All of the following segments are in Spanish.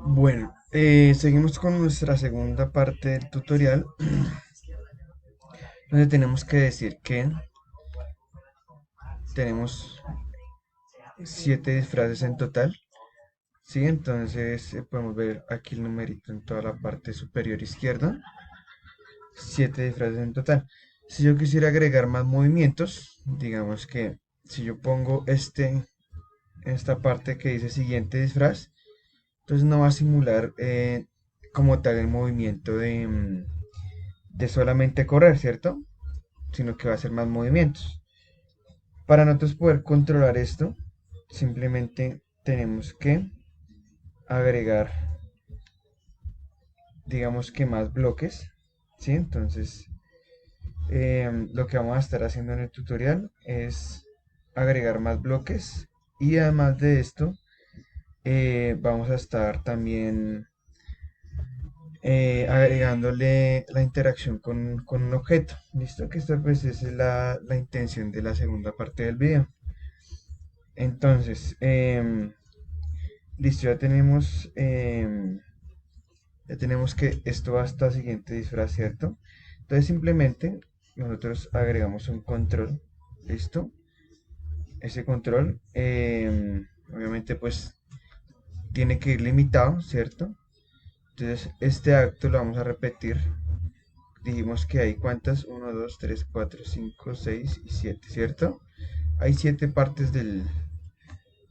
Bueno, seguimos con nuestra segunda parte del tutorial, donde tenemos que decir que tenemos 7 disfraces en total. ¿Sí? Entonces podemos ver aquí el numerito en toda la parte superior izquierda. 7 disfraces en total. Si yo quisiera agregar más movimientos, digamos que si yo pongo esta parte que dice siguiente disfraz, entonces no va a simular como tal el movimiento de solamente correr, ¿cierto? Sino que va a hacer más movimientos. Para nosotros poder controlar esto, simplemente tenemos que agregar, digamos que más bloques, ¿sí? Entonces, lo que vamos a estar haciendo en el tutorial es agregar más bloques y además de esto, vamos a estar también agregándole la interacción con un objeto. ¿Listo? Que esta pues es la intención de la segunda parte del video. Entonces, listo, ya tenemos que esto va hasta siguiente disfraz, ¿cierto? Entonces simplemente nosotros agregamos un control, ¿listo? Ese control, obviamente pues tiene que ir limitado, ¿cierto? Entonces este acto lo vamos a repetir. Dijimos que hay cuántas, uno 2 3 4 5 6 y 7, ¿cierto? Hay 7 partes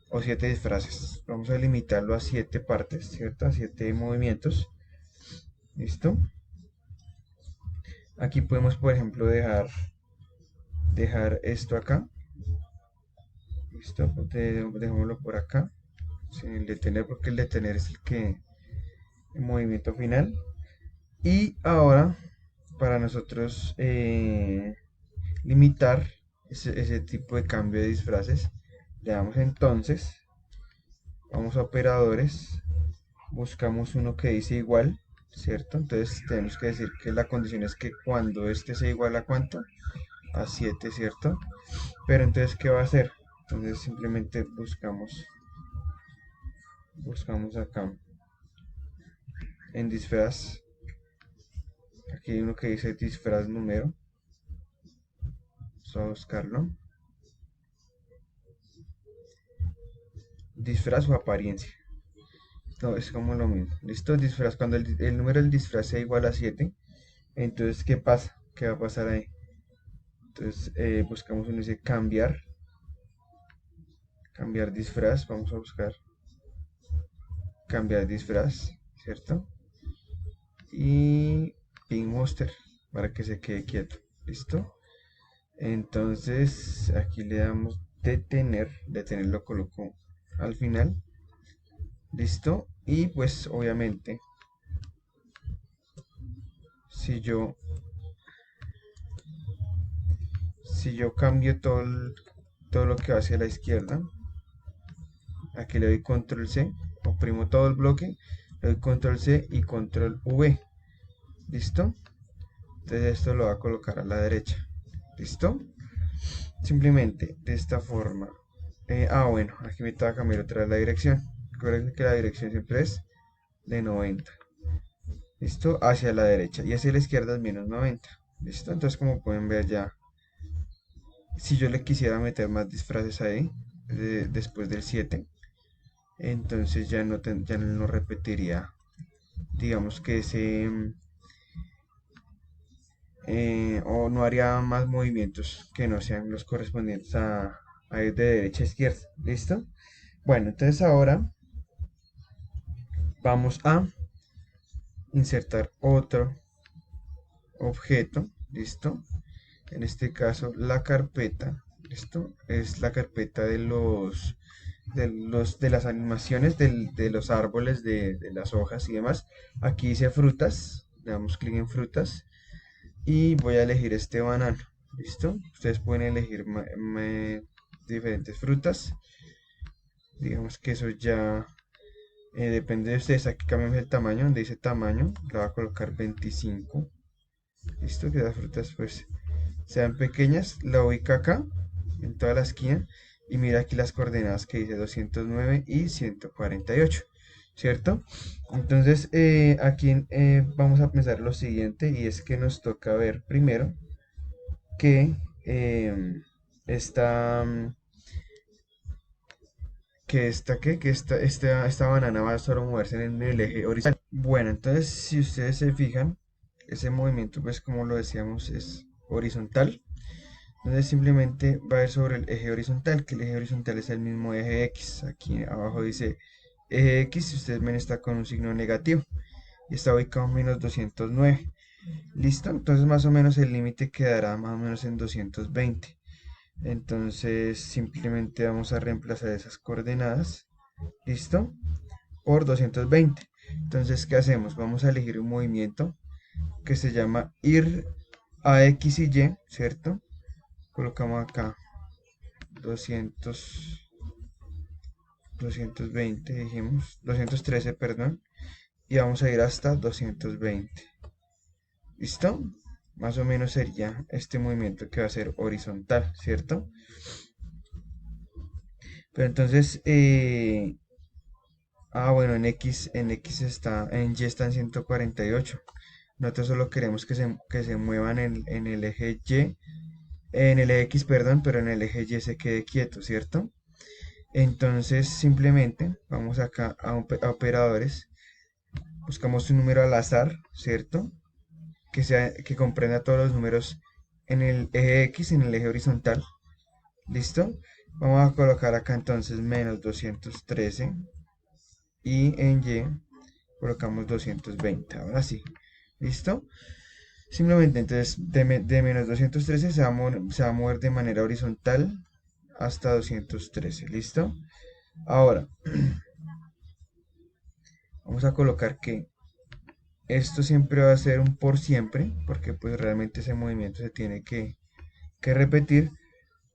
o 7 disfraces. Vamos a limitarlo a 7 partes, ¿cierto? A 7 movimientos. ¿Listo? Aquí podemos, por ejemplo, dejar esto acá. ¿Listo? Dejémoslo por acá. Sin el detener, porque el detener es el movimiento final. Y ahora, para nosotros limitar ese tipo de cambio de disfraces, le damos entonces, vamos a operadores, buscamos uno que dice igual, ¿cierto? Entonces tenemos que decir que la condición es que cuando este sea igual a cuánto, a 7, ¿cierto? Pero entonces, ¿qué va a hacer? Entonces simplemente buscamos acá en disfraz, aquí hay uno que dice disfraz número, vamos a buscarlo, disfraz o apariencia, no, es como lo mismo, listo, disfraz, cuando el número del disfraz sea igual a 7, entonces, ¿qué pasa? ¿Qué va a pasar ahí? Entonces buscamos uno dice cambiar disfraz, vamos a buscar cambiar disfraz, ¿cierto? Y pin monster para que se quede quieto, ¿listo? Entonces aquí le damos detener lo coloco al final, ¿listo? Y pues obviamente si yo, si yo cambio todo lo que va hacia la izquierda, aquí le doy control C, oprimo todo el bloque, le doy control C y control V, ¿listo? Entonces esto lo va a colocar a la derecha, ¿listo? Simplemente de esta forma. Bueno, aquí me toca cambiar otra vez la dirección. Recuerden que la dirección siempre es de 90. ¿Listo? Hacia la derecha y hacia la izquierda es menos 90. ¿Listo? Entonces como pueden ver ya, si yo le quisiera meter más disfraces ahí, después del 7, entonces ya no repetiría, digamos que o no haría más movimientos que no sean los correspondientes a ir de derecha a izquierda. ¿Listo? Bueno, entonces ahora vamos a insertar otro objeto, ¿listo? En este caso la carpeta, ¿listo? Es la carpeta de las animaciones de los árboles, de las hojas y demás. Aquí dice frutas, le damos clic en frutas y voy a elegir este banano, ¿listo? Ustedes pueden elegir diferentes frutas, digamos que eso ya depende de ustedes. Aquí cambiamos el tamaño, donde dice tamaño, le voy a colocar 25. Listo, que las frutas pues sean pequeñas. La ubica acá, en toda la esquina. Y mira aquí las coordenadas que dice 209 y 148. ¿cierto? Entonces, aquí vamos a pensar lo siguiente, y es que nos toca ver primero que esta, esta banana va a solo moverse en el eje horizontal. Bueno, entonces si ustedes se fijan, ese movimiento, pues como lo decíamos, es horizontal. Entonces simplemente va a ir sobre el eje horizontal, que el eje horizontal es el mismo eje X. Aquí abajo dice eje X, si ustedes ven está con un signo negativo y está ubicado en -209. ¿Listo? Entonces más o menos el límite quedará más o menos en 220. Entonces simplemente vamos a reemplazar esas coordenadas, ¿listo? Por 220. Entonces, ¿qué hacemos? Vamos a elegir un movimiento que se llama ir a X y Y, ¿cierto? Colocamos acá 200, 220, dijimos, 213, perdón, y vamos a ir hasta 220. ¿Listo? Más o menos sería este movimiento que va a ser horizontal, ¿cierto? Pero entonces, bueno, en Y está en 148. Nosotros solo queremos que se muevan en el eje Y, en el eje X, perdón, pero en el eje Y se quede quieto, ¿cierto? Entonces, simplemente vamos acá a operadores, buscamos un número al azar, ¿cierto? Que comprenda todos los números en el eje X, en el eje horizontal. ¿Listo? Vamos a colocar acá entonces -213 y en Y colocamos 220. Ahora sí. ¿Listo? Simplemente entonces de -213 se va a mover de manera horizontal hasta 213. ¿Listo? Ahora, vamos a colocar que esto siempre va a ser un por siempre, porque pues realmente ese movimiento se tiene que repetir.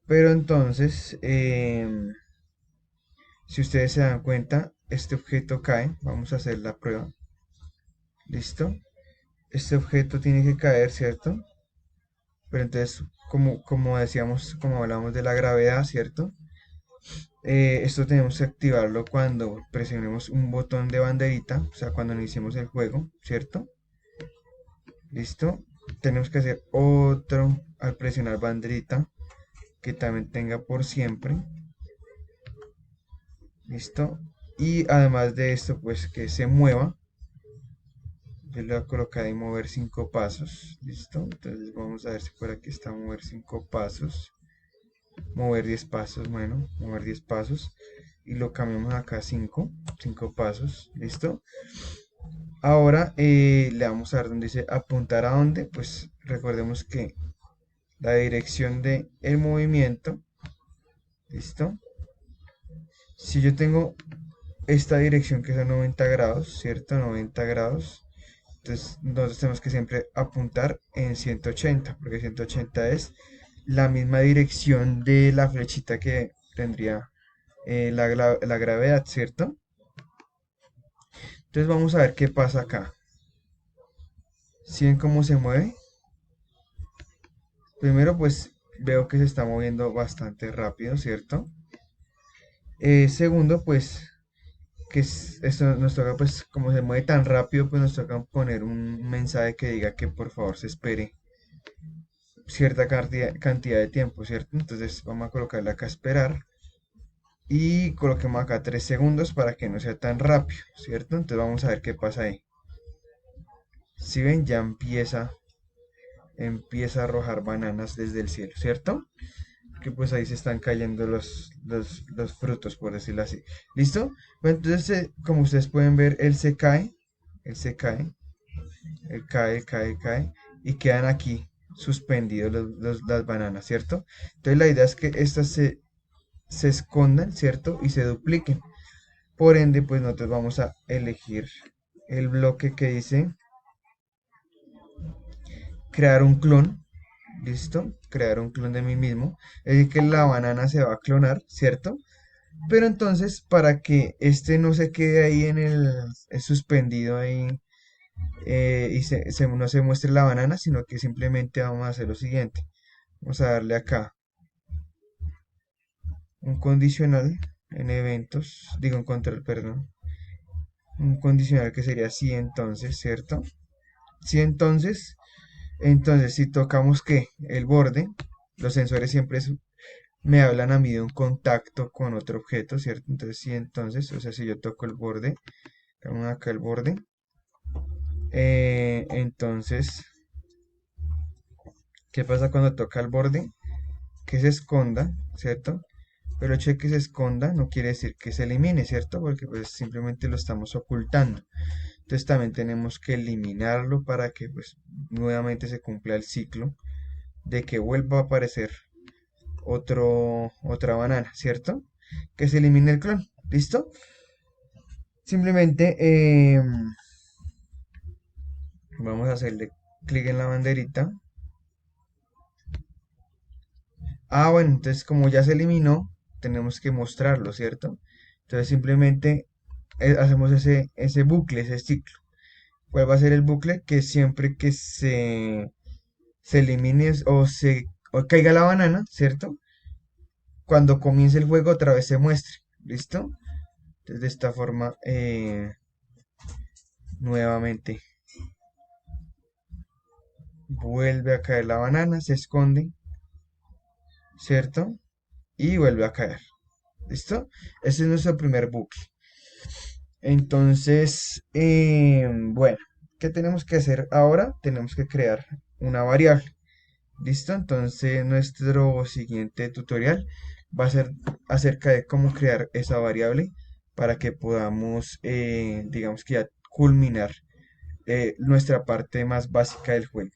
Pero entonces, si ustedes se dan cuenta, este objeto cae. Vamos a hacer la prueba. ¿Listo? Este objeto tiene que caer, ¿cierto? Pero entonces, como decíamos, como hablamos de la gravedad, ¿cierto? Esto tenemos que activarlo cuando presionemos un botón de banderita, o sea, cuando iniciemos el juego, ¿cierto? ¿Listo? Tenemos que hacer otro al presionar banderita que también tenga por siempre. ¿Listo? Y además de esto, pues que se mueva. Yo le voy a colocar ahí mover 5 pasos. ¿Listo? Entonces vamos a ver si por aquí está mover 5 pasos. Mover 10 pasos, bueno, mover 10 pasos. Y lo cambiamos acá a 5 pasos. ¿Listo? Ahora le vamos a dar donde dice apuntar a dónde. Pues recordemos que la dirección de el movimiento. ¿Listo? Si yo tengo esta dirección que es a 90 grados, ¿cierto? 90 grados. Entonces nosotros tenemos que siempre apuntar en 180, porque 180 es la misma dirección de la flechita que tendría la gravedad, ¿cierto? Entonces vamos a ver qué pasa acá. ¿Sí ven cómo se mueve? Primero pues veo que se está moviendo bastante rápido, ¿cierto? Segundo pues esto nos toca pues como se mueve tan rápido pues nos toca poner un mensaje que diga que por favor se espere cierta cantidad de tiempo, ¿cierto? Entonces vamos a colocarle acá esperar y coloquemos acá 3 segundos para que no sea tan rápido, ¿cierto? Entonces vamos a ver qué pasa ahí. Si ven, ya empieza a arrojar bananas desde el cielo, ¿cierto? Que pues ahí se están cayendo los frutos, por decirlo así. ¿Listo? Bueno, entonces, como ustedes pueden ver, él se cae, él cae, cae, cae, y quedan aquí suspendidos las bananas, ¿cierto? Entonces la idea es que estas se escondan, ¿cierto? Y se dupliquen. Por ende, pues nosotros vamos a elegir el bloque que dice crear un clon. ¿Listo? Crear un clon de mí mismo. Es decir, que la banana se va a clonar, ¿cierto? Pero entonces, para que este no se quede ahí suspendido ahí y no se muestre la banana, sino que simplemente vamos a hacer lo siguiente. Vamos a darle acá un condicional en eventos, digo en control, perdón. un condicional que sería si entonces, ¿cierto? Si entonces si tocamos que el borde, los sensores siempre me hablan a mí de un contacto con otro objeto, ¿cierto? Entonces si entonces, o sea, si yo toco el borde, vamos acá el borde, entonces, ¿qué pasa cuando toca el borde? Que se esconda, ¿cierto? Pero el hecho de que se esconda no quiere decir que se elimine, ¿cierto? Porque pues simplemente lo estamos ocultando. Entonces también tenemos que eliminarlo para que pues nuevamente se cumpla el ciclo de que vuelva a aparecer otra banana, ¿cierto? Que se elimine el clon, ¿listo? Simplemente vamos a hacerle clic en la banderita. Ah, bueno, entonces como ya se eliminó, tenemos que mostrarlo, ¿cierto? Entonces simplemente hacemos ese bucle, ese ciclo. ¿Cuál va a ser el bucle? Que siempre que se elimine o caiga la banana, ¿cierto? Cuando comience el juego otra vez se muestre. ¿Listo? Entonces de esta forma, nuevamente vuelve a caer la banana, se esconde, ¿cierto? Y vuelve a caer. ¿Listo? Ese es nuestro primer bucle. Entonces, bueno, ¿qué tenemos que hacer ahora? Tenemos que crear una variable. ¿Listo? Entonces, nuestro siguiente tutorial va a ser acerca de cómo crear esa variable para que podamos, digamos que ya culminar nuestra parte más básica del juego.